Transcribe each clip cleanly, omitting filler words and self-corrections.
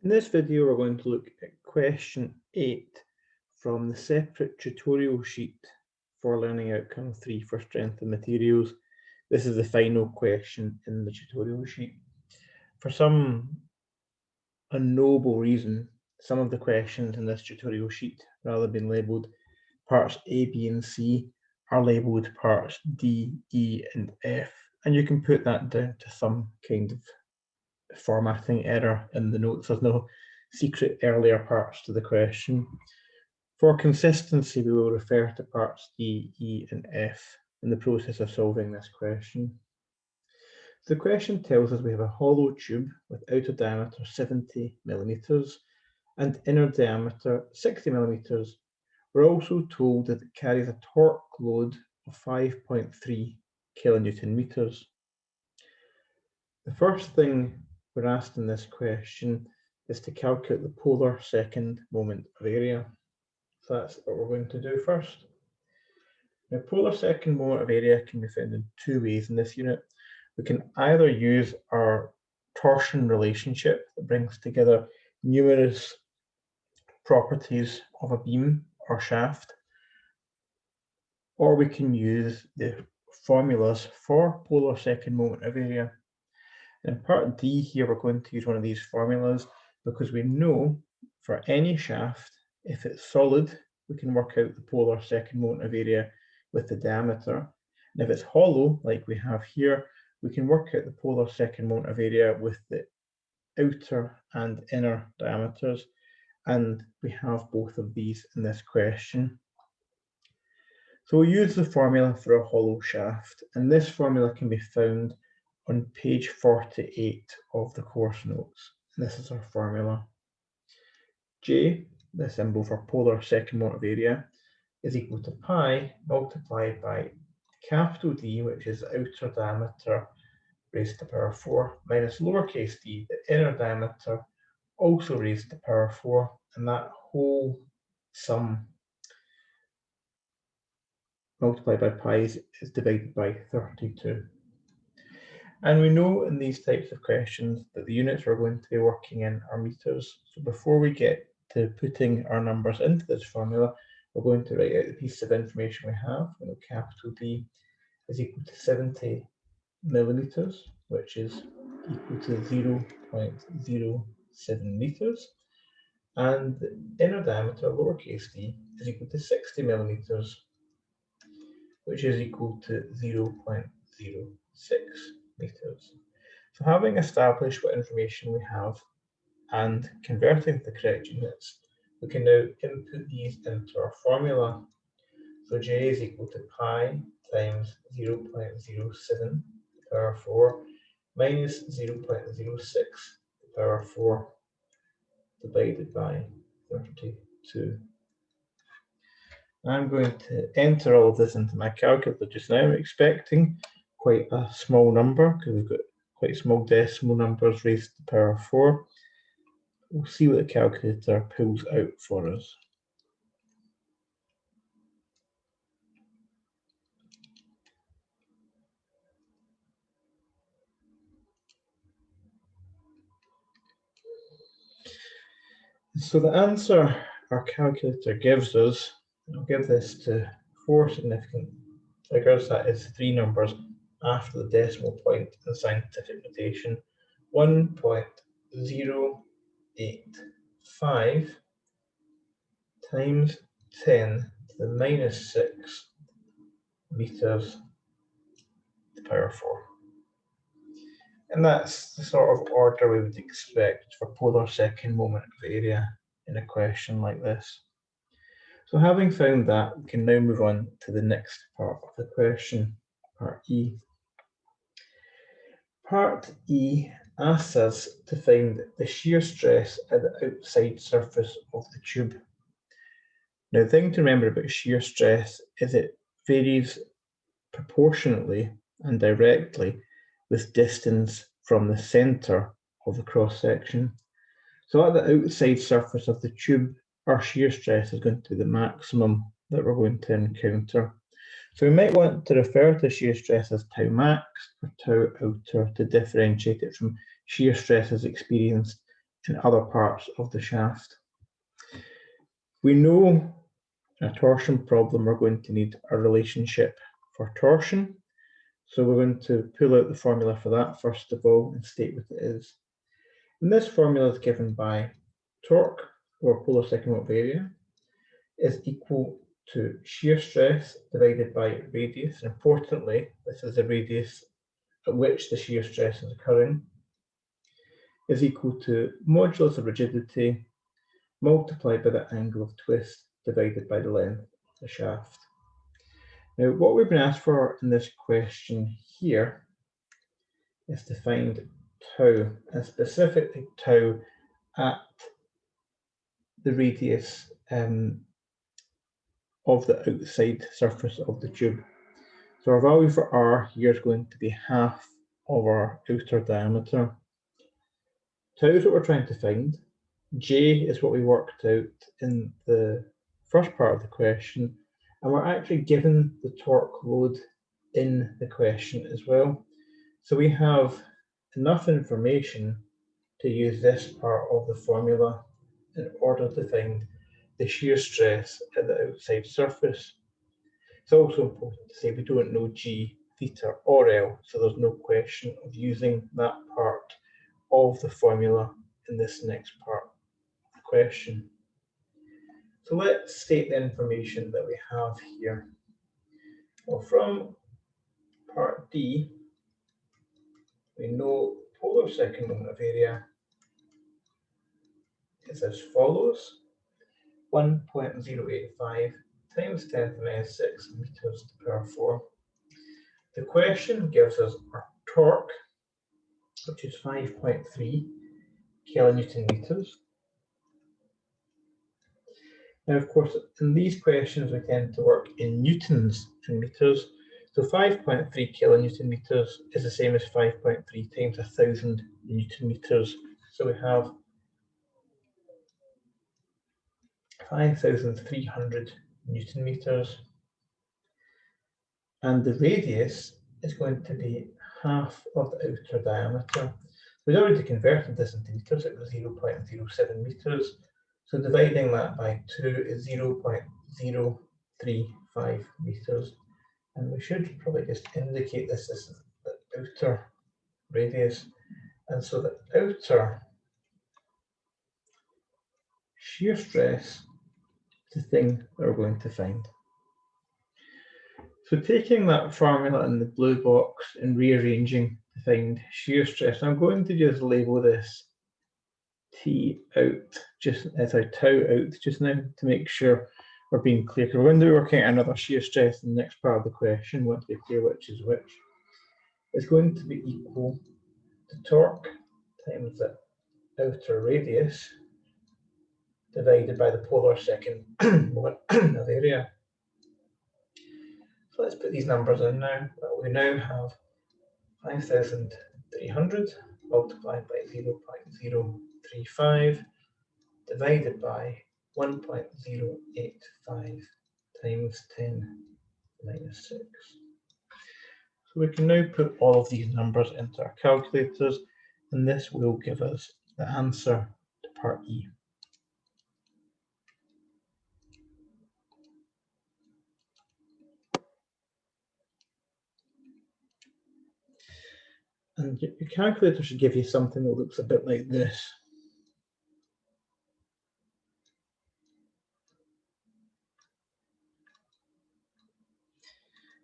In this video, we're going to look at question 8 from the separate tutorial sheet for learning outcome 3 for strength of materials. This is the final question in the tutorial sheet. For some unknowable reason, some of the questions in this tutorial sheet, rather than labelled parts A, B, and C, are labelled parts D, E, and F. And you can put that down to some kind of formatting error in the notes. There's no secret earlier parts to the question. For consistency, we will refer to parts D, E, and F in the process of solving this question. The question tells us we have a hollow tube with outer diameter 70 millimeters and inner diameter 60 millimeters. We're also told that it carries a torque load of 5.3 kilonewton meters. The first thing we're asked in this question is to calculate the polar second moment of area. So that's what we're going to do first. Now, polar second moment of area can be found in two ways in this unit. We can either use our torsion relationship that brings together numerous properties of a beam or shaft, or we can use the formulas for polar second moment of area. In part D here, we're going to use one of these formulas because we know for any shaft, if it's solid, we can work out the polar second moment of area with the diameter. And if it's hollow, like we have here, we can work out the polar second moment of area with the outer and inner diameters. And we have both of these in this question. So we'll use the formula for a hollow shaft, and this formula can be found on page 48 of the course notes. And this is our formula. J, the symbol for polar second moment of area, is equal to pi multiplied by capital D, which is outer diameter raised to the power 4, minus lowercase d, the inner diameter, also raised to the power 4, and that whole sum multiplied by pi is divided by 32. And we know in these types of questions that the units we're going to be working in are meters. So before we get to putting our numbers into this formula, we're going to write out the piece of information we have. We know capital D is equal to 70 millimeters, which is equal to 0.07 meters. And the inner diameter, lowercase d, is equal to 60 millimeters, which is equal to 0.06 meters. So having established what information we have and converting to the correct units, we can now input these into our formula. So J is equal to pi times 0.07 to the power 4 minus 0.06 to the power 4 divided by 32. I'm going to enter all of this into my calculator just now. I'm expecting quite a small number because we've got quite small decimal numbers raised to the power 4. We'll see what the calculator pulls out for us. So the answer our calculator gives us, I'll give this to 4 significant figures, that is 3 numbers after the decimal point in scientific notation, 1.085 times 10 to the minus 6 meters to the power 4. And that's the sort of order we would expect for polar second moment of area in a question like this. So having found that, we can now move on to the next part of the question, part E. Part E asks us to find the shear stress at the outside surface of the tube. Now, the thing to remember about shear stress is it varies proportionately and directly with distance from the centre of the cross-section. So at the outside surface of the tube, our shear stress is going to be the maximum that we're going to encounter. So we might want to refer to shear stress as tau max or tau outer to differentiate it from shear stresses experienced in other parts of the shaft. We know in a torsion problem we're going to need a relationship for torsion. So we're going to pull out the formula for that first of all and state what it is. And this formula is given by torque, or polar second of area, is equal to shear stress divided by radius. And importantly, this is the radius at which the shear stress is occurring, is equal to modulus of rigidity multiplied by the angle of twist divided by the length of the shaft. Now, what we've been asked for in this question here is to find tau, and specifically tau at the radius of the outside surface of the tube. So our value for R here is going to be half of our outer diameter. Tau is what we're trying to find. J is what we worked out in the first part of the question, and we're actually given the torque load in the question as well. So we have enough information to use this part of the formula in order to find the shear stress at the outside surface. It's also important to say we don't know G, theta or L, so there's no question of using that part of the formula in this next part of the question. So let's state the information that we have here. Well, from part D, we know polar second moment of area is as follows: 1.085 times 10 to the minus 6 meters to the power 4. The question gives us our torque, which is 5.3 kilonewton meters. Now, of course, in these questions, we tend to work in newtons and meters. So 5.3 kilonewton meters is the same as 5.3 times 1,000 newton meters. So we have 5,300 newton meters. And the radius is going to be half of the outer diameter. We'd already converted this into meters. It was 0.07 meters. So dividing that by 2 is 0.035 meters. And we should probably just indicate this as the outer radius. And so the outer shear stress is the thing that we're going to find. So taking that formula in the blue box and rearranging to find shear stress, I'm going to just label this T out, just as I tau out just now, to make sure we're being clear, because we're going to be working out another shear stress in the next part of the question. We want to be clear which is which. It's going to be equal to torque times the outer radius divided by the polar second moment of area. So let's put these numbers in now. Well, we now have 5,300 multiplied by 0.035 divided by 1.085 times 10 to the minus 6. So we can now put all of these numbers into our calculators, and this will give us the answer to part E. And your calculator should give you something that looks a bit like this.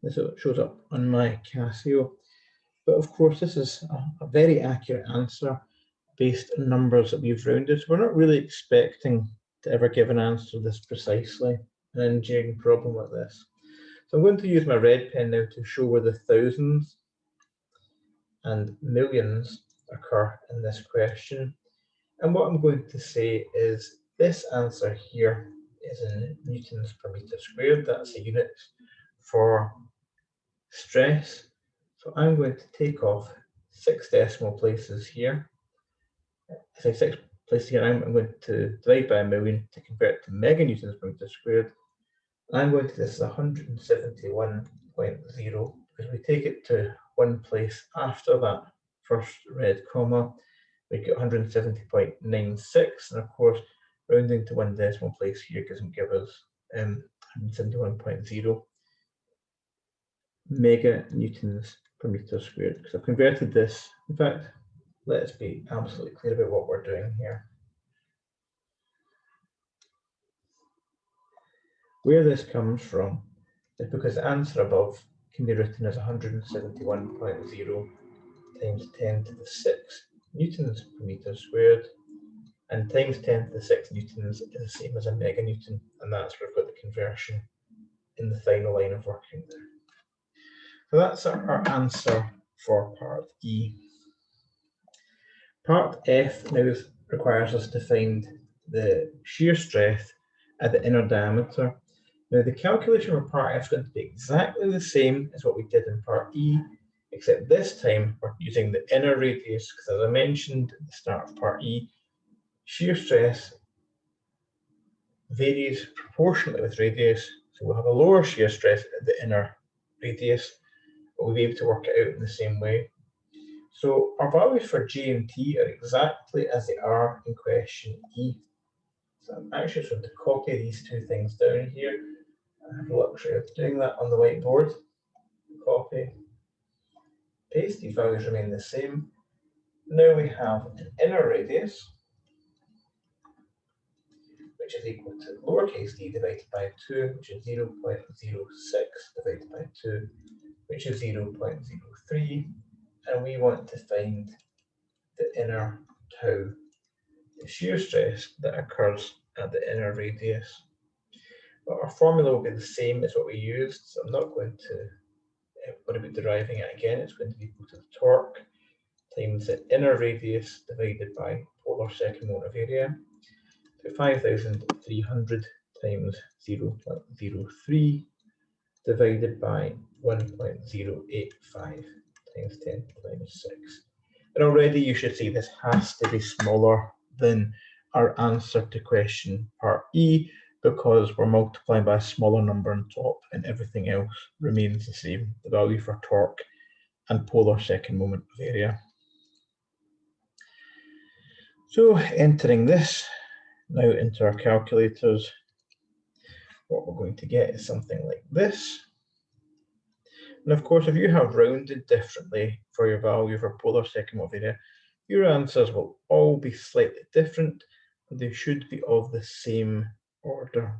This is what shows up on my Casio. But of course, this is a very accurate answer based on numbers that we've rounded. So we're not really expecting to ever give an answer this precisely in an engineering problem like this. So I'm going to use my red pen now to show where the thousands and millions occur in this question. And what I'm going to say is this answer here is in newtons per meter squared. That's a unit for stress. So I'm going to take off 6 decimal places here. I say 6 places here. I'm going to divide by a million to convert to meganewtons per meter squared. I'm going to this is 171.0 because we take it to one place after that first red comma, we get 170.96, and of course, rounding to one decimal place here doesn't give us 171.0 meganewtons per meter squared, because I've converted this. In fact, let's be absolutely clear about what we're doing here. Where this comes from is because the answer above can be written as 171.0 times 10 to the 6 newtons per meter squared, and times 10 to the 6 newtons is the same as a meganewton, and that's where we've got the conversion in the final line of working there. So that's our answer for part E. Part F now requires us to find the shear stress at the inner diameter. Now the calculation for part F is going to be exactly the same as what we did in part E, except this time we're using the inner radius, because as I mentioned at the start of part E, shear stress varies proportionally with radius, so we'll have a lower shear stress at the inner radius, but we'll be able to work it out in the same way. So our values for J and T are exactly as they are in question E. So I'm actually just going to copy these two things down here. I have the luxury of doing that on the whiteboard. Copy, paste, these values remain the same. Now we have an inner radius, which is equal to lowercase d divided by 2, which is 0.06 divided by 2, which is 0.03. And we want to find the inner tau, the shear stress that occurs at the inner radius. But our formula will be the same as what we used, so I'm not going to worry about deriving it again. It's going to be equal to the torque times the inner radius divided by polar second moment of area. So 5,300 times 0.03 divided by 1.085 times 10 to the minus 6. And already you should see this has to be smaller than our answer to question part E, because we're multiplying by a smaller number on top and everything else remains the same, the value for torque and polar second moment of area. So entering this now into our calculators, what we're going to get is something like this. And of course, if you have rounded differently for your value for polar second moment of area, your answers will all be slightly different, but they should be of the same order.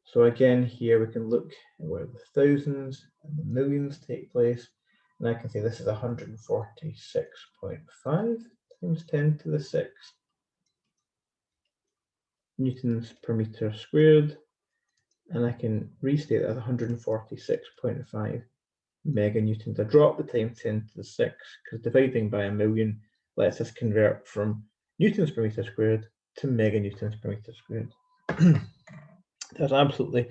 So again, here we can look at where the thousands and the millions take place, and I can say this is 146.5 times 10 to the 6 newtons per meter squared, and I can restate that as 146.5 meganewtons. I drop the times 10 to the 6 because dividing by a million lets us convert from newtons per meter squared to meganewtons per meter squared. There's absolutely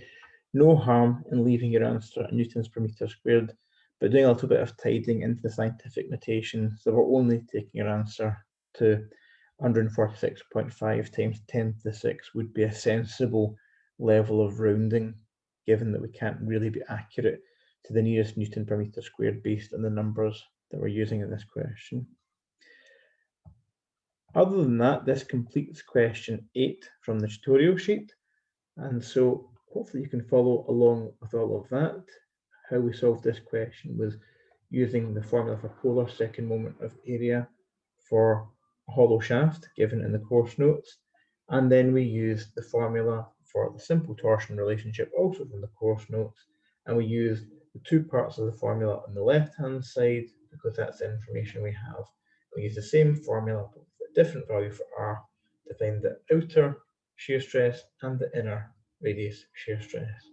no harm in leaving your answer at newtons per meter squared, but doing a little bit of tidying into the scientific notation, so we're only taking your answer to 146.5 times 10 to the 6 would be a sensible level of rounding, given that we can't really be accurate to the nearest newton per meter squared based on the numbers that we're using in this question. Other than that, this completes question 8 from the tutorial sheet. And so hopefully you can follow along with all of that. How we solved this question was using the formula for polar second moment of area for a hollow shaft given in the course notes. And then we used the formula for the simple torsion relationship also from the course notes. And we used the two parts of the formula on the left-hand side because that's the information we have. We use the same formula but with a different value for R to find the outer shear stress and the inner radius shear stress.